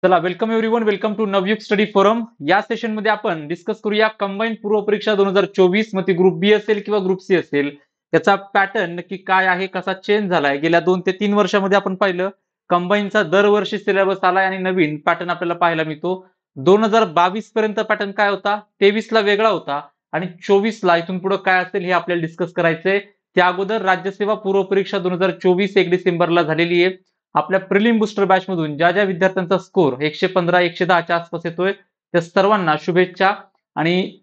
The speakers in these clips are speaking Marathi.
चला welcome everyone, welcome to Navyug study forum. या सेशन मध्ये आपण डिस्कस करूया कंबाईन पूर्व परीक्षा 2024 मध्ये ग्रुप बी असेल किंवा ग्रुप सी असेल, त्याचा पॅटर्न नक्की काय आहे, कसा चेंज झालाय. गेल्या 2 ते 3 वर्षामध्ये आपण पाहिलं कंबाईनचा दरवर्षी सिलेबस आलाय आणि नवीन पॅटर्न आपल्याला पाहायला मिळतो. 2022 पर्यंत पॅटर्न काय होता, 23 ला वेगळा होता आणि 24 ला इथून पुढे काय असेल हे आपल्याला डिस्कस करायचंय. त्या अगोदर राज्यसेवा पूर्व परीक्षा 2024 1 डिसेंबरला झालेली आहे. आपल्या प्रिलिम बुस्टर बॅच मधून ज्या ज्या विद्यार्थ्यांचा स्कोर 115 110 च्या आसपास येतोय त्या सर्वांना शुभेच्छा. आणि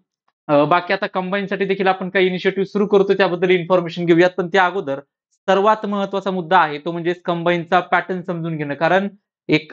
बाकी आता कंबाईन साठी देखील आपण काही इनिशिएटिव्ह सुरू करतो, त्याबद्दल इन्फॉर्मेशन घेऊयात. पण त्या अगोदर सर्वात महत्वाचा मुद्दा आहे तो म्हणजे कंबाईनचा पॅटर्न समजून घेणं. कारण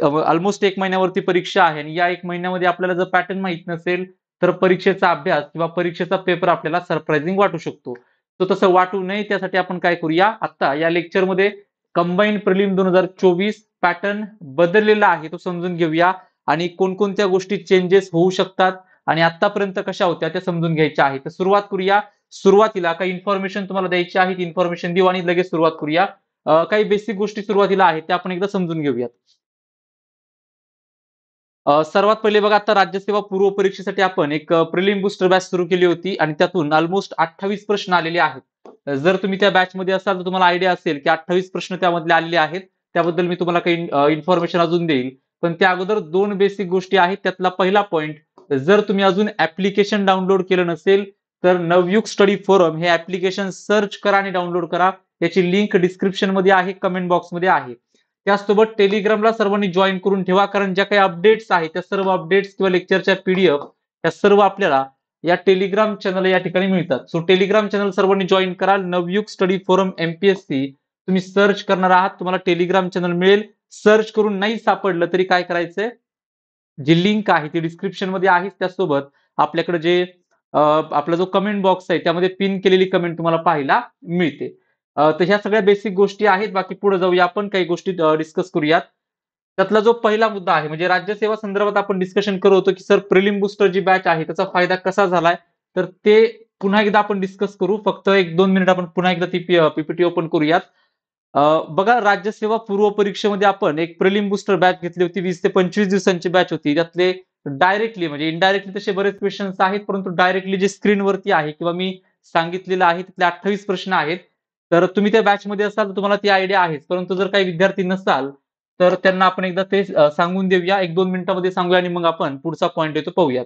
ऑलमोस्ट 1 महिन्यावरती परीक्षा आहे आणि या 1 महिन्यामध्ये आपल्याला जर पॅटर्न माहित नसेल तर परीक्षेचा अभ्यास किंवा परीक्षेचा पेपर आपल्याला सरप्राइझिंग वाटू शकतो. तो तसं वाटू नये त्यासाठी आपण काय करूया, आता या लेक्चरमध्ये कंबाईन प्रिलिम 2024 पॅटर्न बदललेला आहे तो समजून घेऊया आणि कोणकोणत्या गोष्टी चेंजेस होऊ शकतात आणि आतापर्यंत कशा होत्या त्या समजून घ्यायच्या आहेत. तर सुरुवात करूया. सुरुवातीला काही इन्फॉर्मेशन तुम्हाला द्यायची आहे, इन्फॉर्मेशन देऊ आणि लगेच सुरुवात करूया. काही बेसिक गोष्टी सुरुवातीला आहेत त्या आपण एकदा समजून घेऊयात. सर्वात पहिले बघा, आता राज्यसेवा पूर्व परीक्षेसाठी आपण एक प्रिलिम बुस्टर बॅच सुरू केली होती आणि त्यातून ऑलमोस्ट 28 प्रश्न आलेले आहेत. जर तुम्ही त्या बॅच मध्ये असाल तर तुम्हाला आयडिया असेल की 28 प्रश्न त्यामधले आलेले आहेत. त्याबद्दल मी तुम्हाला काही इन्फॉर्मेशन अजून देईल. पण त्या अगोदर 2 बेसिक गोष्टी आहेत. त्यातला पहिला पॉइंट, जर तुम्ही अजून ऍप्लिकेशन डाउनलोड केलं नसेल तर नवयुग स्टडी फोरम हे ऍप्लिकेशन सर्च करा आणि डाउनलोड करा. याची लिंक डिस्क्रिप्शन मध्ये आहे, कमेंट बॉक्स मध्ये आहे. त्याचसोबत टेलिग्रामला सर्वांनी जॉईन करून ठेवा, कारण ज्या काही अपडेट्स आहेत त्या सर्व अपडेट्स किंवा लेक्चरच्या पीडीएफ त्या सर्व आपल्याला या टेलिग्राम चॅनल या ठिकाणी मिळतात. सो टेलिग्राम चॅनल सर्वांनी जॉईन करा. नवयुग स्टडी फोरम एमपीएससी तुम्ही सर्च करणार आहात, तुम्हाला टेलिग्राम चॅनल मिळेल. सर्च करून नाही सापडलं तरी काय करायचंय, जी लिंक आहे ती डिस्क्रिप्शन मध्ये आहे. त्यासोबत आपल्याकडे जे आपला जो कमेंट बॉक्स आहे त्यामध्ये पिन केलेली कमेंट तुम्हाला पाहायला मिळते. तर ह्या सगळ्या बेसिक गोष्टी आहेत. बाकी पुढे जाऊया, आपण काही गोष्टी डिस्कस करूयात. त्यातला जो पहिला मुद्दा आहे म्हणजे राज्यसेवा संदर्भात आपण डिस्कशन करत होतो की सर प्रिलिम बुस्टर जी बॅच आहे त्याचा फायदा कसा झालाय, तर ते पुन्हा एकदा आपण डिस्कस करू. फक्त 1-2 मिनिट आपण पुन्हा एकदा ती पीपीटी ओपन करूयात. बघा, राज्यसेवा पूर्व परीक्षेमध्ये आपण एक प्रिलिम बुस्टर बॅच घेतली होती. 20 ते 25 दिवसांची बॅच होती. त्यातले डायरेक्टली म्हणजे इनडायरेक्टली तसे बरेच क्वेश्चन्स आहेत, परंतु डायरेक्टली जे स्क्रीनवरती आहे किंवा मी सांगितलेलं आहे तिथले 28 प्रश्न आहेत. तर तुम्ही त्या बॅचमध्ये असाल तर तुम्हाला ती आयडिया आहेच. परंतु जर काही विद्यार्थी नसाल तर त्यांना आपण एकदा ते सांगून देऊया. 1-2 मिनिटांमध्ये सांगूया आणि मग आपण पुढचा पॉइंट येतो पाहूयात.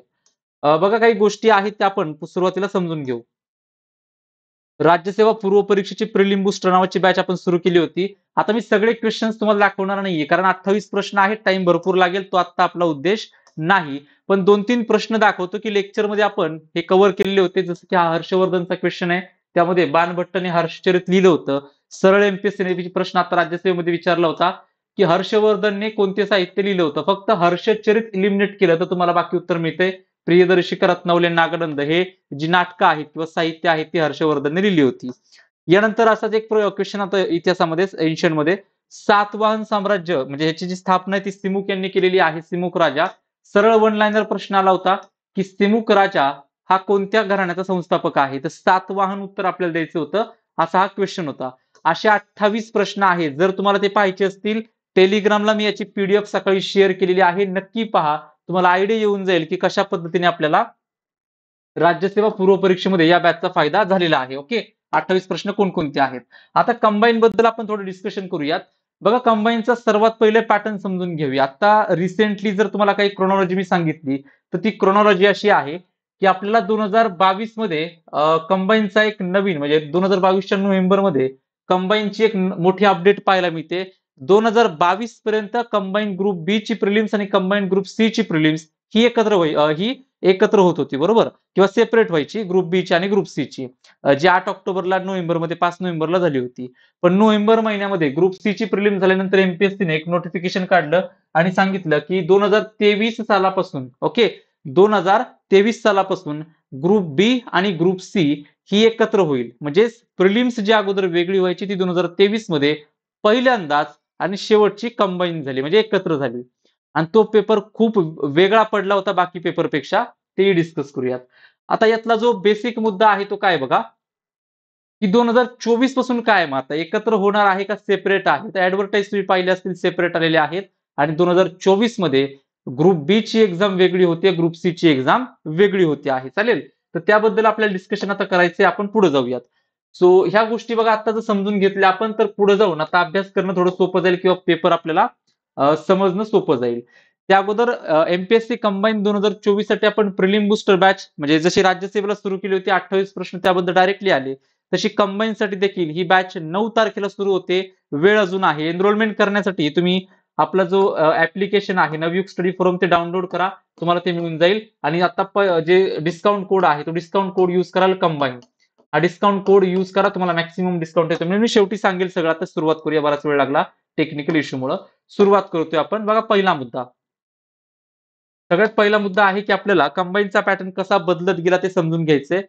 बघा, काही गोष्टी आहेत त्या आपण सुरुवातीला समजून घेऊ. राज्यसेवा पूर्व परीक्षेची प्रिलिम बुस्टर नावाची बॅच आपण सुरू केली होती. आता मी सगळे क्वेश्चन्स तुम्हाला दाखवणार नाहीये, कारण 28 प्रश्न आहेत, टाइम भरपूर लागेल. तो आता आपला उद्देश नाही. पण 2-3 प्रश्न दाखवतो की लेक्चरमध्ये आपण हे कव्हर केलेले होते. जसं की हा हर्षवर्धनचा क्वेश्चन आहे, त्यामध्ये बाणभट्टने हर्षचरित लिहिलं होतं. सरळ एमपीएससी प्रश्न आता राज्यसेवेमध्ये विचारला होता की हर्षवर्धनने कोणते साहित्य लिहिलं होतं. फक्त हर्षचरित इलिमिनेट केलं तर तुम्हाला बाकी उत्तर मिळते. प्रियदर्शी रत्नवले नागनंद हे जी नाटकं आहेत किंवा साहित्य आहेत ती हर्षवर्धनने लिहिली होती. यानंतर असाच एक क्वेश्चन आता इतिहासामध्ये एन्शियंट मध्ये, सातवाहन साम्राज्य म्हणजे ह्याची जी स्थापना आहे ती सिमुक यांनी केलेली आहे. सिमुक राजा. सरळ वन लाईनर प्रश्न आला होता की सिमुक राजा हा कोणत्या घराण्याचा संस्थापक आहे, तर सातवाहन उत्तर आपल्याला द्यायचं होतं. असा हा क्वेश्चन होता. असे 28 प्रश्न आहेत. जर तुम्हाला ते पाहायचे असतील, टेलिग्रामला मी याची पीडीएफ सकाळी शेअर केलेली आहे, नक्की पहा. तुम्हाला आयडिया येऊन जाईल की कशा पद्धतीने आपल्याला राज्यसेवा पूर्व परीक्षेमध्ये या बॅचचा फायदा झालेला आहे. ओके, 28 प्रश्न कोणकोणते आहेत. आता कंबाईन बद्दल आपण थोडं डिस्कशन करूयात. बघा, कंबाईनचा सर्वात पहिले पॅटर्न समजून घेऊया. आता रिसेंटली जर तुम्हाला काही क्रोनॉलॉजी मी सांगितली तर ती क्रोनॉलॉजी अशी आहे की आपल्याला 2022 मध्ये कंबाईनचा एक नवीन म्हणजे 2022च्या नोव्हेंबरमध्ये कंबाईनची एक मोठी अपडेट पाहायला मिळते. 2022 पर्यंत कंबाईन ग्रुप बी ची प्रिलिम्स आणि कंबाईन ग्रुप सी ची प्रिलिम्स ही एकत्र होत होती, बरोबर, किंवा सेपरेट व्हायची ग्रुप बी ची आणि ग्रुप सी ची, जी 8 ऑक्टोबरला नोव्हेंबरमध्ये 5 नोव्हेंबरला झाली होती. पण नोव्हेंबर महिन्यामध्ये ग्रुप सी ची प्रिलिम झाल्यानंतर एमपीएससीने एक नोटिफिकेशन काढलं आणि सांगितलं की 2023 सालापासून, ओके, 2023 सालापासून ग्रुप बी आणि ग्रुप सी ही एकत्र होईल. म्हणजे प्रिलिम्स जी अगोदर वेगळी व्हायची ती 2023 मध्ये पहिल्यांदाच आणि शेवटची कंबाईन झाली म्हणजे एकत्र झाली. आणि तो पेपर खूप वेगळा पडला होता बाकी पेपरपेक्षा, तेही डिस्कस करूयात. आता यातला जो बेसिक मुद्दा आहे तो काय बघा, की 2024 पासून काय मग आता एकत्र होणार आहे का सेपरेट आहे. तर ऍडव्हर्टाईज तुम्ही पाहिले असतील, सेपरेट आलेले आहेत. आणि 2024 मध्ये ग्रुप बी ची एक्झाम वेगळी होते, ग्रुप सी ची एक्झाम वेगळी होती आहे. चालेल, तर त्याबद्दल आपल्याला डिस्कशन आता करायचंय, आपण पुढे जाऊयात. सो ह्या गोष्टी बघा आता जर समजून घेतल्या आपण, तर पुढे जाऊन आता अभ्यास करणं थोडं सोपं जाईल किंवा पेपर आपल्याला समजणं सोपं जाईल. त्या अगोदर एमपीएससी कंबाईन 2024 साठी आपण प्रिलिम बुस्टर बॅच म्हणजे जशी राज्यसेवेला सुरू केली होती 28 प्रश्न त्याबद्दल डायरेक्टली आले, तशी कंबाईन साठी देखील ही बॅच 9 तारखेला सुरू होते. वेळ अजून आहे. एनरोलमेंट करण्यासाठी तुम्ही आपला जो ऍप्लिकेशन आहे नवयुग स्टडी फोरम ते डाउनलोड करा, तुम्हाला ते मिळून जाईल. आणि आता जे डिस्काउंट कोड आहे तो डिस्काउंट कोड युज कराल कंबाईन. हा डिस्काउंट कोड युज करा, तुम्हाला मॅक्सिमम डिस्काउंट येतो. म्हणजे मी शेवटी सांगेल सगळं. आता सुरुवात करूया, बराच वेळ लागला टेक्निकल इश्यूमुळे. सुरुवात करतोय आपण. बघा पहिला मुद्दा, सगळ्यात पहिला मुद्दा आहे की आपल्याला कंबाईनचा पॅटर्न कसा बदलत गेला ते समजून घ्यायचंय.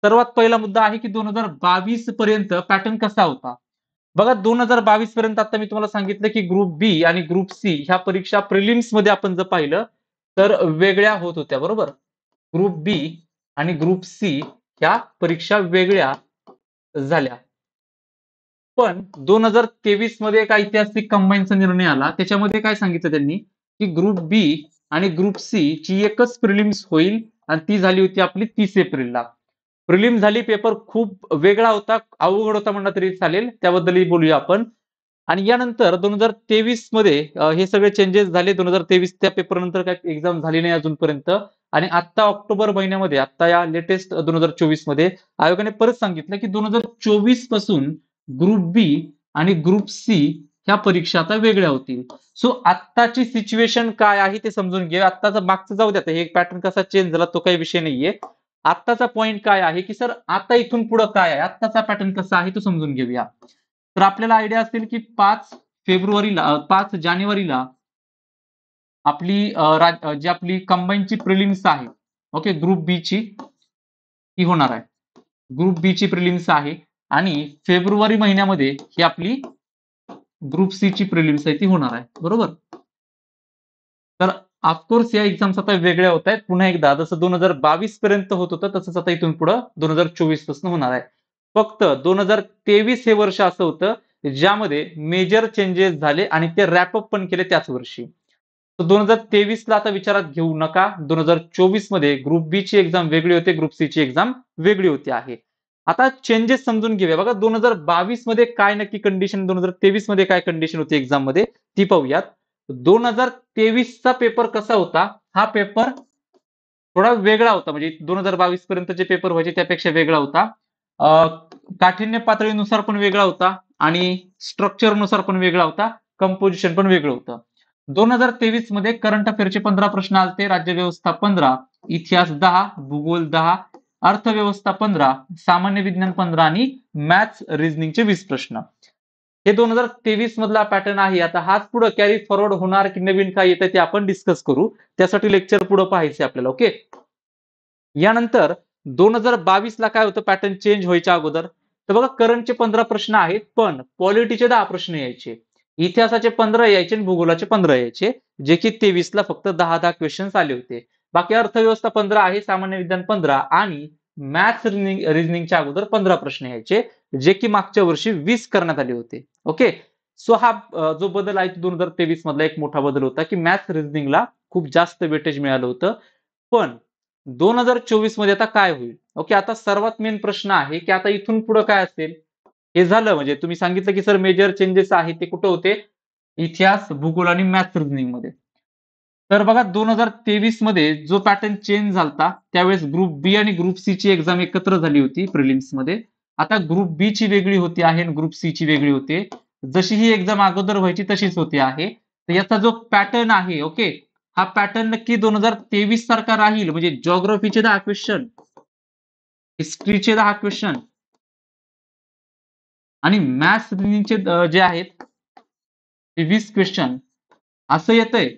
सर्वात पहिला मुद्दा आहे की 2022 पर्यंत पॅटर्न कसा होता. बघा 2022 पर्यंत आता मी तुम्हाला सांगितलं की ग्रुप बी आणि ग्रुप सी ह्या परीक्षा प्रिलिम्स मध्ये आपण जर पाहिलं तर वेगळ्या होत होत्या, बरोबर. ग्रुप बी आणि ग्रुप सी ह्या परीक्षा वेगळ्या झाल्या. पण 2023 मध्ये एक ऐतिहासिक कंबाईनचा निर्णय आला. त्याच्यामध्ये काय सांगितलं त्यांनी की ग्रुप बी आणि ग्रुप सी ची एकच प्रिलिम्स होईल आणि ती झाली होती आपली 30 एप्रिलला. प्रिलिम झाली, पेपर खूप वेगळा होता, अवघड होता म्हणलं तरी चालेल, त्याबद्दलही बोलूया आपण. आणि यानंतर 2023 मध्ये हे सगळे चेंजेस झाले. 2023 त्या पेपर नंतर काही एक्झाम झाली नाही अजूनपर्यंत. आणि आता ऑक्टोबर महिन्यामध्ये आता या लेटेस्ट 2024 मध्ये आयोगाने परत सांगितलं की 2024 पासून ग्रुप बी आणि ग्रुप सी ह्या परीक्षा आता वेगळ्या होतील. सो आत्ताची सिच्युएशन काय आहे ते समजून घ्या. आत्ताचा मागचं जाऊ द्या, हे पॅटर्न कसा चेंज झाला तो काही विषय नाहीये. आत्ताचा पॉइंट काय आहे की सर आता इथून पुढे काय आहे, आत्ताचा पॅटर्न कसा आहे तो समजून घेऊया. तर आपल्याला आयडिया असेल की 5 जानेवारीला आपली जी आपली कंबाईनची प्रिलिम्स आहे, ओके, ग्रुप बी ची ही होणार आहे. ग्रुप बी ची प्रिलिम्स आहे आणि फेब्रुवारी महिन्यामध्ये ही आपली ग्रुप सी ची प्रिलिम्स आहे ती होणार आहे, बरोबर. तर ऑफकोर्स या एक्झाम्स आता वेगळ्या होत आहेत. पुन्हा एकदा जसं 2022 पर्यंत होत होतं तसंच आता इथून पुढे 2024 पासून होणार आहे. फक्त 2023 हे वर्ष असं होतं ज्यामध्ये मेजर चेंजेस झाले आणि ते रॅपअप पण केले त्याच वर्षी. तर 2023 ला आता विचारात घेऊ नका. 2024 मध्ये ग्रुप बी ची एक्झाम वेगळी होते, ग्रुप सी ची एक्झाम वेगळी होती आहे. आता चेंजेस समजून घेऊया. बघा 2022 मध्ये काय नक्की कंडिशन, 2023 मध्ये काय कंडिशन होती एक्झाम मध्ये ती पाहूयात. 2023 चा पेपर कसा होता, हा पेपर थोडा वेगळा होता. म्हणजे 2022 पर्यंत जे पेपर व्हायचे त्यापेक्षा वेगळा होता. काठिण्य पातळीनुसार पण वेगळा होता आणि स्ट्रक्चर नुसार पण वेगळा होता, कंपोजिशन पण वेगळं होतं. 2023 मध्ये करंट अफेअरचे 15 प्रश्न आलते, राज्यव्यवस्था 15, इतिहास 10, भूगोल 10, अर्थव्यवस्था 15, सामान्य विज्ञान 15 आणि मॅथ्स रिझनिंगचे 20 प्रश्न. हे 2023 मधला पॅटर्न आहे. आता हाच पुढे कॅरी फॉरवर्ड होणार की नवीन काय येतं ते आपण डिस्कस करू. त्यासाठी लेक्चर पुढे पाहायचे आपल्याला, ओके. यानंतर 2022 ला काय होतं पॅटर्न चेंज व्हायच्या अगोदर, तर बघा करंटचे 15 प्रश्न आहेत, पण पॉलिटीचे 10 प्रश्न यायचे, इतिहासाचे 15 यायचे आणि भूगोलाचे 15 यायचे, जे की 23 ला फक्त 10 क्वेश्चन्स आले होते. बाकी अर्थव्यवस्था 15 आहे, सामान्य विज्ञान 15 आणि मॅथ्स रिझनिंगच्या अगोदर 15 प्रश्न यायचे, जे की मागच्या वर्षी 20 करण्यात आले होते, ओके. सो हा जो बदल आहे 2023 मधला एक मोठा बदल होता की मॅथ्स रिझनिंगला खूप जास्त वेटेज मिळालं होतं. पण 2024 मध्ये आता काय होईल, ओके. आता सर्वात मेन प्रश्न आहे की आता इथून पुढे काय असेल. हे झालं म्हणजे तुम्ही सांगितलं की सर मेजर चेंजेस आहे ते कुठे होते, इतिहास, भूगोल आणि मॅथ्स रिझनिंग मध्ये. तर बघा 2023 मध्ये जो पॅटर्न चेंज झालता त्यावेळेस ग्रुप बी आणि ग्रुप सी ची एक्झाम एकत्र झाली होती प्रिलिम्स मध्ये. आता ग्रुप बी ची वेगळी होती आहे आणि ग्रुप सी ची वेगळी होते. जशी ही एक्झाम अगोदर व्हायची तशीच होती आहे. तर याचा जो पॅटर्न आहे, ओके, हा पॅटर्न नक्की 2023 सारखा राहील. म्हणजे जिओग्राफीचे 10 क्वेश्चन, हिस्ट्रीचे 10 क्वेश्चन आणि मॅथ्स रिझनिंगचे जे आहेत ते 20 क्वेश्चन असं येतंय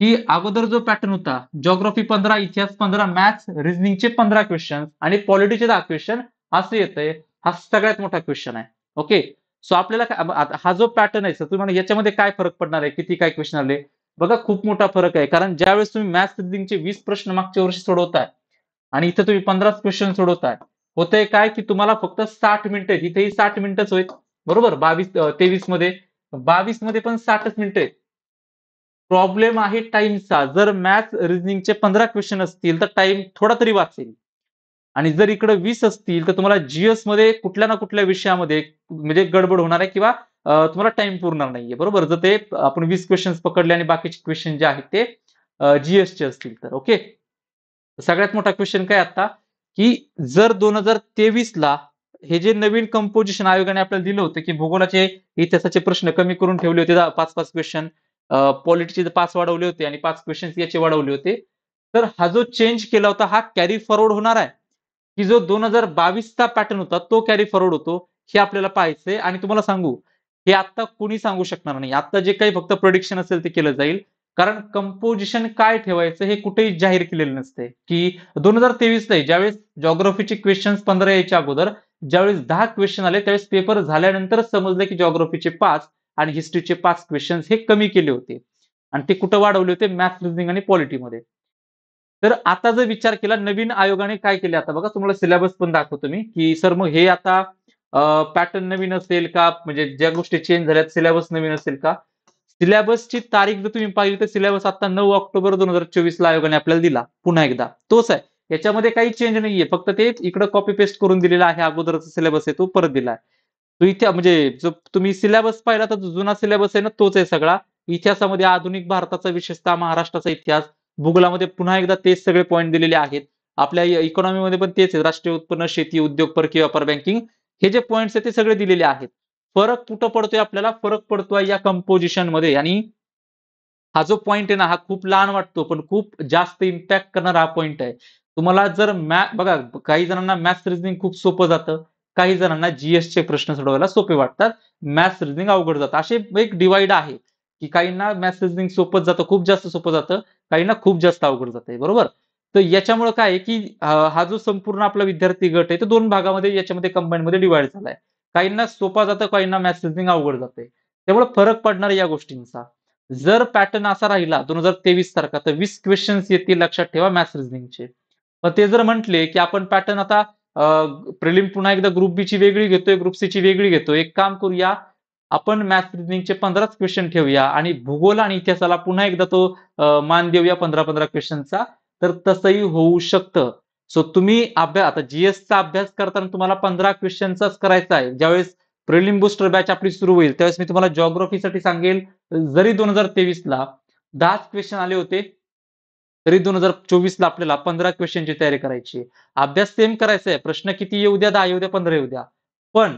की अगोदर जो पॅटर्न होता जिओग्राफी 15, इतिहास 15, मॅथ्स रिझनिंगचे 15 क्वेश्चन आणि पॉलिटीचे 10 क्वेश्चन असं येतंय. हा सगळ्यात मोठा क्वेश्चन आहे, ओके. सो आपल्याला हा जो पॅटर्न आहे सर तुम्हाला याच्यामध्ये काय फरक पडणार आहे, किती काय क्वेश्चन आले, बघा खूप मोठा फरक आहे. कारण ज्यावेळेस तुम्ही मॅथ्स रिझनिंगचे 20 प्रश्न मागच्या वर्षी सोडवताय आणि इथं तुम्ही 15 क्वेश्चन सोडवताय, होतंय काय की तुम्हाला फक्त 60 मिनिटं आहेत, इथेही 60 मिनिटच होईल, बरोबर. 23 मध्ये 22 मध्ये पण 60च मिनिटं आहेत. प्रॉब्लेम आहे टाइमचा. जर मॅथ्स रिझनिंगचे 15 क्वेश्चन असतील तर टाइम थोडा तरी वाचेल. आणि जर इकडे 20 असतील तर तुम्हाला जीएस मध्ये कुठल्या ना कुठल्या विषयामध्ये म्हणजे गडबड होणार आहे किंवा तुम्हाला टाइम पुरणार नाहीये. बरोबर? जर ते आपण 20 क्वेशन्स पकडले आणि बाकीचे क्वेश्चन जे आहेत ते जीएसचे असतील तर. ओके. सगळ्यात मोठा क्वेश्चन काय आता, की जर 2023 ला हे जे नवीन कंपोझिशन आयोगाने आपल्याला दिलं होतं, की भूगोलाचे, इतिहासाचे प्रश्न कमी करून ठेवले होते 5-5 क्वेश्चन, पॉलिटीचे 5 वाढवले होते आणि 5 क्वेश्चन्स याचे वाढवले होते. तर हा जो चेंज केला होता हा कॅरी फॉरवर्ड होणार आहे, की जो 2022 चा पॅटर्न होता तो कॅरी फॉरवर्ड होतो, हे आपल्याला पाहायचंय. आणि तुम्हाला सांगू, हे आता कुणी सांगू शकणार नाही. आता जे काही फक्त प्रिडिक्शन असेल ते केलं जाईल. कारण कंपोझिशन काय ठेवायचं हे कुठेही जाहीर केलेलं नसतंय, की 2023 ला ज्यावेळेस जिओग्राफीचे क्वेश्चन्स 15 यायच्या अगोदर ज्यावेळेस 10 क्वेश्चन आले त्यावेळेस पेपर झाल्यानंतरच समजलं की जिओग्राफीचे 5 आणि हिस्ट्रीचे 5 क्वेश्चन्स हे कमी केले होते. आणि ते कुठं वाढवले होते? मॅथ्स, रिझनिंग आणि पॉलिटीमध्ये. तर आता जर विचार केला नवीन आयोगाने काय केले, आता बघा तुम्हाला सिलेबस पण दाखवतो मी, की सर मग हे आता पॅटर्न नवीन असेल का? म्हणजे ज्या गोष्टी चेंज झाल्यात सिलेबस नवीन असेल का? सिलेबसची तारीख जर तुम्ही पाहिली तर सिलेबस आता 9 ऑक्टोबर 2024 ला आयोगाने आपल्याला दिला. पुन्हा एकदा तोच आहे. याच्यामध्ये काही चेंज नाहीये. फक्त ते इकडे कॉपी पेस्ट करून दिलेला आहे. अगोदरचा सिलेबस आहे तो परत दिलाय. तो इथे म्हणजे जो तुम्ही सिलेबस पाहिला तर जुना सिलेबस आहे ना तोच आहे सगळा. इतिहासामध्ये आधुनिक भारताचा, विशेषतः महाराष्ट्राचा इतिहास, भूगोलामध्ये पुन्हा एकदा तेच सगळे पॉइंट दिलेले आहेत. आपल्या इकॉनॉमीमध्ये पण तेच आहे. राष्ट्रीय उत्पन्न, शेती, उद्योग, परकीय व्यापार, बँकिंग, हे जे पॉइंट्स आहेत ते सगळे दिलेले आहेत. फरक कुठं पडतोय आपल्याला? फरक पडतोय या कंपोझिशन मध्ये. आणि हा जो पॉइंट आहे ना हा खूप लहान वाटतो पण खूप जास्त इम्पॅक्ट करणारा हा पॉइंट आहे. तुम्हाला जर बघा, काही जणांना मॅथ्स रिझनिंग खूप सोपं जातं, काही जणांना जीएसचे प्रश्न सोडवायला सोपे वाटतात, मॅथ्स रिझनिंग अवघड जातं. असे एक डिवाइड आहे, की काहींना मॅथ्स रिझनिंग सोपं जातं, खूप जास्त सोपं जातं, काहींना खूप जास्त अवघड जातंय. बरोबर? तर याच्यामुळे काय आहे, की हा जो संपूर्ण आपला विद्यार्थी गट आहे तो 2 भागामध्ये याच्यामध्ये कंबाईनमध्ये डिवाइड झालाय. काहींना सोपा जातं, काहींना मॅथ्स रिझनिंग अवघड जातंय. त्यामुळे फरक पडणार आहे या गोष्टींचा. जर पॅटर्न असा राहिला 2023 सारखा तर 20 क्वेश्चन्स येतील लक्षात ठेवा मॅथ्स रिझनिंगचे. पण ते जर म्हटले, की आपण पॅटर्न आता प्रिलिम पुन्हा एकदा ग्रुप बी ची वेगळी घेतोय, ग्रुप सी ची वेगळी घेतोय. एक काम करूया, आपण मॅथ्स रिझनिंगचे 15च क्वेश्चन ठेवूया आणि भूगोल आणि इतिहासाला पुन्हा एकदा तो मान देऊया 15-15 क्वेश्चनचा. तर तसंही होऊ शकतं. सो तुम्ही आता जीएसचा अभ्यास करताना तुम्हाला 15 क्वेश्चनचाच करायचा आहे. ज्यावेळेस प्रिलिम बूस्टर बॅच आपली सुरू होईल, त्यावेळेस मी तुम्हाला जिओग्राफीसाठी सांगेल, जरी 2023 ला 10च क्वेश्चन आले होते, तरी 2024 ला आपल्याला 15 क्वेश्चनची तयारी करायची आहे. अभ्यास सेम करायचा आहे. प्रश्न किती येऊ द्या, 10 येऊ द्या, 15 येऊ द्या. पण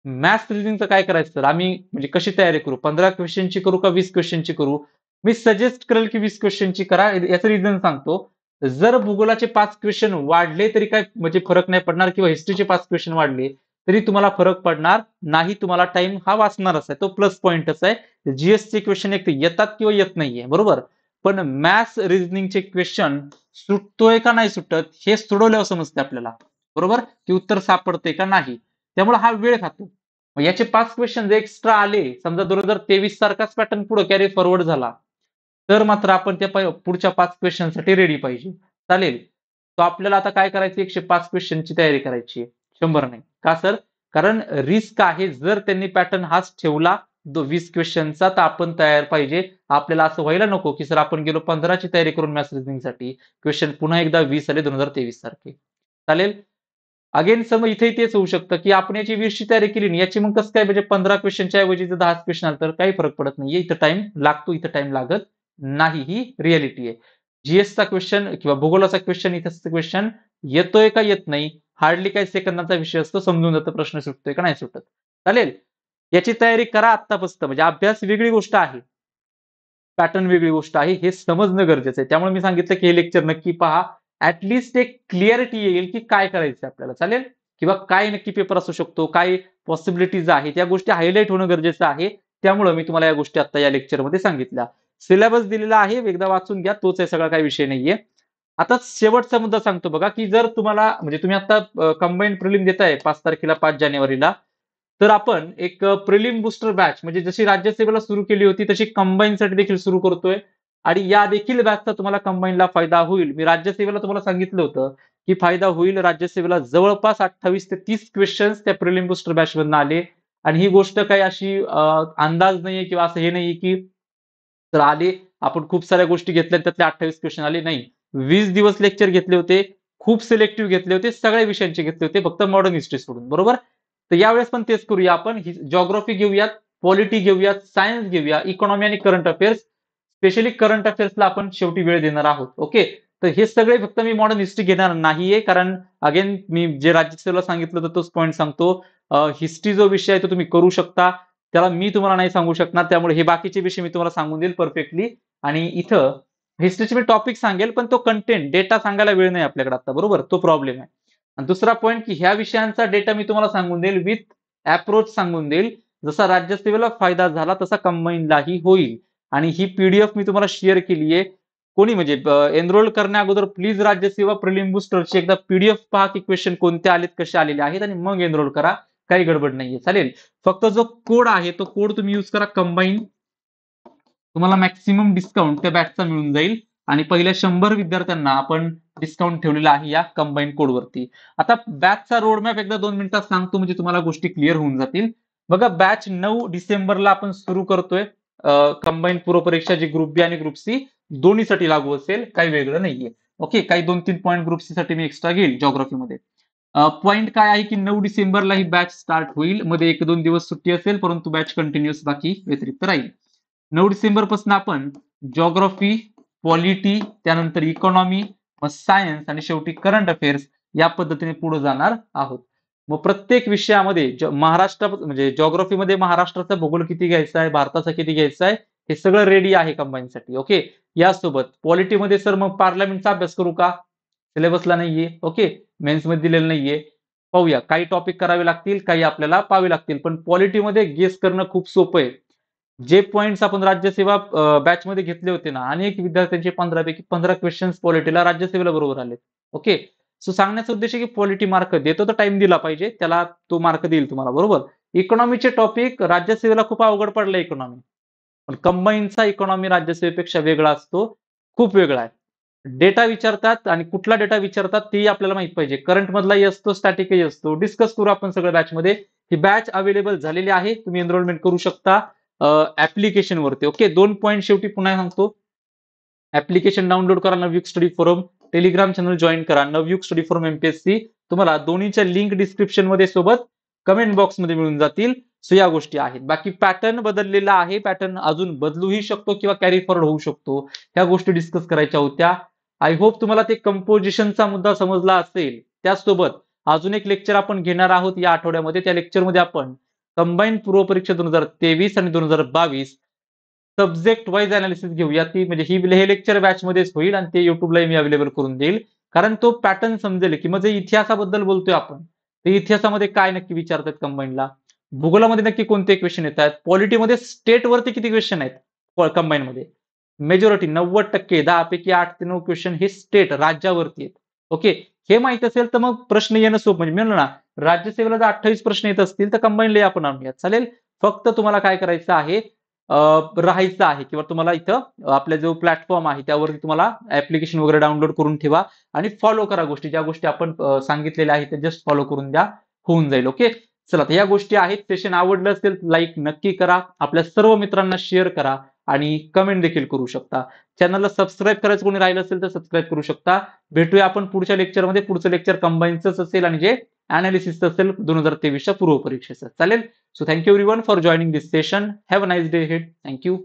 मॅथ्स रिझनिंगचं काय करायचं तर आम्ही म्हणजे कशी तयारी करू? 15 क्वेश्चनची करू का 20 क्वेश्चनची करू? मी सजेस्ट करेल की 20 क्वेश्चनची करा. याचं रिझन सांगतो. जर भूगोलाचे 5 क्वेश्चन वाढले तरी काय म्हणजे फरक नाही पडणार किंवा हिस्ट्रीचे 5 क्वेश्चन वाढले तरी तुम्हाला फरक पडणार नाही. तुम्हाला टाईम हा वाचणारच आहे. तो प्लस पॉइंटच आहे. जीएसचे क्वेश्चन एक तर येतात किंवा येत नाहीये. बरोबर? पण मॅथ्स रिझनिंगचे क्वेश्चन सुटतोय का नाही सुटत हे सोडवल्यावर समजते आपल्याला. बरोबर? की उत्तर सापडते का नाही. त्यामुळे हा वेळ खातो. मग याचे 5 क्वेश्चन जर एक्स्ट्रा आले, समजा 2023 सारखाच पॅटर्न पुढे कॅरी फॉरवर्ड झाला, तर मात्र आपण त्या पुढच्या 5 क्वेश्चनसाठी रेडी पाहिजे. चालेल? तर आपल्याला आता काय करायचं, 105 क्वेश्चनची तयारी करायची आहे. 100 नाही. का सर? कारण रिस्क आहे. जर त्यांनी पॅटर्न हाच ठेवला 20 क्वेश्चनचा तर आपण तयार पाहिजे. आपल्याला असं व्हायला नको, की सर आपण गेलो 15 ची तयारी करून मॅथ्स रिझनिंगसाठी, क्वेश्चन पुन्हा एकदा 20 आले 2023 सारखे. चालेल? अगेन सर मग इथेही तेच होऊ शकतं, की आपण याची 20 ची तयारी केली नाही. याची मग कसं काय म्हणजे 15 क्वेश्चनच्या ऐवजी जर 10 क्वेश्चन आले तर काही फरक पडत नाहीये. इथं टाईम लागतो, इथं टाईम लागत नाही. ही रिअॅलिटी आहे. जीएसचा क्वेश्चन किंवा भूगोलाचा क्वेश्चन, इतिहासाचा क्वेश्चन येतोय का येत नाही, हार्डली काही सेकंदाचा विषय असतो. समजून जातं प्रश्न सुटतोय का नाही सुटत. चालेल? याची तयारी करा आत्तापासून. म्हणजे अभ्यास वेगळी गोष्ट आहे. पॅटर्न वेगळी गोष्ट आहे. हे समजणं गरजेचं आहे. त्यामुळे मी सांगितलं, की हे लेक्चर नक्की पहा. ॲट लीस्ट एक क्लॅरिटी येईल, की काय करायचं आपल्याला. चालेल? किंवा काय नक्की पेपर असू शकतो, काय पॉसिबिलिटीज आहेत, या गोष्टी हायलाइट होणं गरजेचं आहे. त्यामुळं मी तुम्हाला या गोष्टी आता या लेक्चरमध्ये सांगितल्या. सिलेबस दिलेला आहे, एकदा वाचून घ्या. तोच आहे सगळा, काही विषय नाहीये. आता शेवटचा मुद्दा सांगतो बघा, की जर तुम्हाला म्हणजे तुम्ही आता कंबाईन्ड प्रिलिम देताय 5 तारखेला, 5 जानेवारीला. तर आपण एक प्रिलिम बूस्टर बॅच म्हणजे जशी राज्यसेवेला सुरू केली होती तशी कंबाईनसाठी देखील सुरू करतोय. आणि या देखील बॅचचा तुम्हाला कंबाईनला फायदा होईल. मी राज्यसेवेला तुम्हाला सांगितलं होतं, की फायदा होईल राज्यसेवेला. जवळपास 28 ते 30 क्वेश्चन्स त्या प्रिलिम बूस्टर बॅचमधनं आले. आणि ही गोष्ट काही अशी अंदाज नाहीये किंवा असं हे नाहीये, की तर आले, आपण खूप साऱ्या गोष्टी घेतल्या त्यातले 28 क्वेश्चन आले नाही. 20 दिवस लेक्चर घेतले होते, खूप सिलेक्टिव्ह घेतले होते, सगळ्या विषयांचे घेतले होते, फक्त मॉडर्न हिस्ट्री सोडून, बरोबर? तर यावेळेस पण तेच करूया आपण. जिओग्राफी घेऊयात, पॉलिटी घेऊयात, सायन्स घेऊया, इकॉनॉमी आणि करंट अफेअर्स. स्पेशली करंट अफेअर्सला आपण शेवटी वेळ देणार आहोत. ओके. तर हे सगळे फक्त मी मॉडर्न हिस्ट्री घेणार नाहीये, कारण अगेन मी जे राज्यसेवेला सांगितलं होतं तोच पॉईंट सांगतो. हिस्ट्री जो विषय आहे तो तुम्ही करू शकता. त्याला मी तुम्हाला नाही सांगू शकणार. त्यामुळे हे बाकीचे विषय मी तुम्हाला सांगून देईल परफेक्टली. आणि इथं हिस्ट्रीचे मी टॉपिक सांगेल, पण तो कंटेंट, डेटा सांगायला वेळ नाही आपल्याकडे आता, बरोबर? तो प्रॉब्लेम आहे. आणि दुसरा पॉईंट की ह्या विषयांचा डेटा मी तुम्हाला सांगून देईल, विथ अप्रोच सांगून देईल. जसा राज्यसेवेला फायदा झाला तसा कंबाईनलाही होईल. आणि ही पीडीएफ मी तुम्हाला शेअर केली आहे. कोणी म्हणजे एनरोल करण्या अगोदर प्लीज राज्यसेवा प्रिलिम बुस्टरची एकदा पीडीएफ पहा की क्वेश्चन कोणते आलेत, कसे आलेले आहेत, आणि मग एनरोल करा. काही गडबड नाहीये. चालेल. फक्त जो कोड आहे तो कोड तुम्ही युज करा कंबाईन. तुम्हाला मॅक्सिमम डिस्काउंट त्या बॅचचा मिळून जाईल. आणि पहिल्या 100 विद्यार्थ्यांना आपण डिस्काउंट ठेवलेला आहे या कंबाईन कोडवरती. आता बॅचचा रोडमॅप एकदा 2 मिनिटात सांगतो, म्हणजे तुम्हाला गोष्टी क्लिअर होऊन जातील. बघा, बॅच 9 डिसेंबरला आपण सुरू करतोय. कंबाईन पूर्व परीक्षा जी ग्रुप बी आणि ग्रुप सी दोन्हीसाठी लागू असेल, काही वेगळं नाहीये. ओके. काही 2-3 पॉईंट ग्रुप सी साठी मी एक्स्ट्रा घेईल जिओग्राफीमध्ये. पॉईंट काय आहे की 9 डिसेंबरला ही बॅच स्टार्ट होईल. मध्ये 1-2 दिवस सुट्टी असेल, परंतु बॅच कंटिन्युअस बाकी व्यतिरिक्त राहील. 9 डिसेंबर पासून आपण जिओग्राफी, पॉलिटी, त्यानंतर इकॉनॉमी, मग सायन्स आणि शेवटी करंट अफेअर्स या पद्धतीने पुढे जाणार आहोत. मग प्रत्येक विषयामध्ये महाराष्ट्र म्हणजे जिओग्राफीमध्ये महाराष्ट्राचा भूगोल किती घ्यायचा आहे, भारताचा किती घ्यायचा आहे, हे सगळं रेडी आहे कंबाईनसाठी. ओके. यासोबत पॉलिटीमध्ये सर मग पार्लमेंटचा अभ्यास करू का? सिलेबसला नाहीये. ओके. मेन्स मध्ये दिलेलं नाहीये. पाहूया. काही टॉपिक करावे लागतील, काही आपल्याला पाहावे लागतील. पण पॉलिटीमध्ये गेस करणं खूप सोपं आहे. जे पॉइंट्स आपण राज्यसेवा बॅच मध्ये घेतले होते ना, अनेक विद्यार्थ्यांचे 15 पैकी 15 क्वेश्चन्स पॉलिटीला राज्यसेवेला बरोबर आले. ओके. सो सांगण्याचा उद्देश आहे की पॉलिटी मार्क देतो तर टाइम दिला पाहिजे, त्याला तो मार्क देईल तुम्हाला, बरोबर? इकॉनॉमीचे टॉपिक राज्यसेवेला खूप अवघड पडलं इकॉनॉमी, पण कंबाईनचा इकॉनॉमी राज्यसेवेपेक्षा वेगळा असतो, खूप वेगळा आहे. डेटा विचारतात आणि कुठला डेटा विचारतात तेही आपल्याला माहित पाहिजे. करंट मधलाही असतो, स्टॅटिकही असतो. डिस्कस करू आपण सगळं बॅचमध्ये. ही बॅच अवेलेबल झालेली आहे. तुम्ही एनरोलमेंट करू शकता ऍप्लिकेशन वरती. ओके. 2 पॉईंट शेवटी पुन्हा सांगतो. ऍप्लिकेशन डाउनलोड करा, Navyug study forum. Telegram channel join करा, नवयुग स्टडी फोरम एमपीएससी. तुम्हाला दोन्हीच्या लिंक डिस्क्रिप्शन मध्ये सोबत कमेंट बॉक्स मध्ये मिळून जातील. सो या गोष्टी आहेत. बाकी पॅटर्न बदललेला आहे, पॅटर्न अजून बदलूही शकतो किंवा कॅरी फॉरवर्ड होऊ शकतो. ह्या गोष्टी डिस्कस करायच्या होत्या. आय होप तुम्हाला ते कंपोजिशनचा मुद्दा समजला असेल. त्याचसोबत अजून एक लेक्चर आपण घेणार आहोत या आठवड्यामध्ये. त्या लेक्चरमध्ये आपण कंबाईन पूर्व परीक्षा 2023 आणि 2022 सब्जेक्ट वाईज अनालिसिस घेऊया. ती म्हणजे हे लेक्चर बॅच मध्येच होईल आणि ते युट्यूबला मी अवेलेबल करून देईल. कारण तो पॅटर्न समजेल की म्हणजे इतिहासाबद्दल बोलतोय आपण, ते इतिहासामध्ये काय नक्की विचारतात कंबाईनला, भूगोलामध्ये नक्की कोणते क्वेश्चन येतात, पॉलिटीमध्ये स्टेट वरती किती क्वेश्चन आहेत कंबाईन मध्ये. मेजॉरिटी 90%, 10 पैकी 8 ते 9 क्वेश्चन हे स्टेट राज्यावरती आहेत. ओके. हे माहित असेल तर मग प्रश्न येणं सोपं, म्हणजे म्हणलं ना, राज्यसेवेला जर 28 प्रश्न येत असतील तर कंबाईनला आपण आणूयात. चालेल. फक्त तुम्हाला काय करायचं आहे, राहायचं आहे किंवा तुम्हाला इथं आपला जो प्लॅटफॉर्म आहे त्यावरती तुम्हाला ऍप्लिकेशन वगैरे डाउनलोड करून ठेवा आणि फॉलो करा गोष्टी, ज्या गोष्टी आपण सांगितलेल्या आहेत त्या जस्ट फॉलो करून द्या, होऊन जाईल. ओके. चला, तर या गोष्टी आहेत. सेशन आवडलं असेल लाईक नक्की करा, आपल्या सर्व मित्रांना शेअर करा आणि कमेंट देखील करू शकता. चॅनलला सबस्क्राईब करायचं कोणी राहिलं असेल तर सबस्क्राईब करू शकता. भेटूया आपण पुढच्या लेक्चरमध्ये. पुढचं लेक्चर कंबाईनचंच असेल आणि जे अनालिसिस असेल 2023च्या पूर्व परीक्षेचं. चालेल. So thank you everyone for joining this session. Have a nice day ahead. Thank you.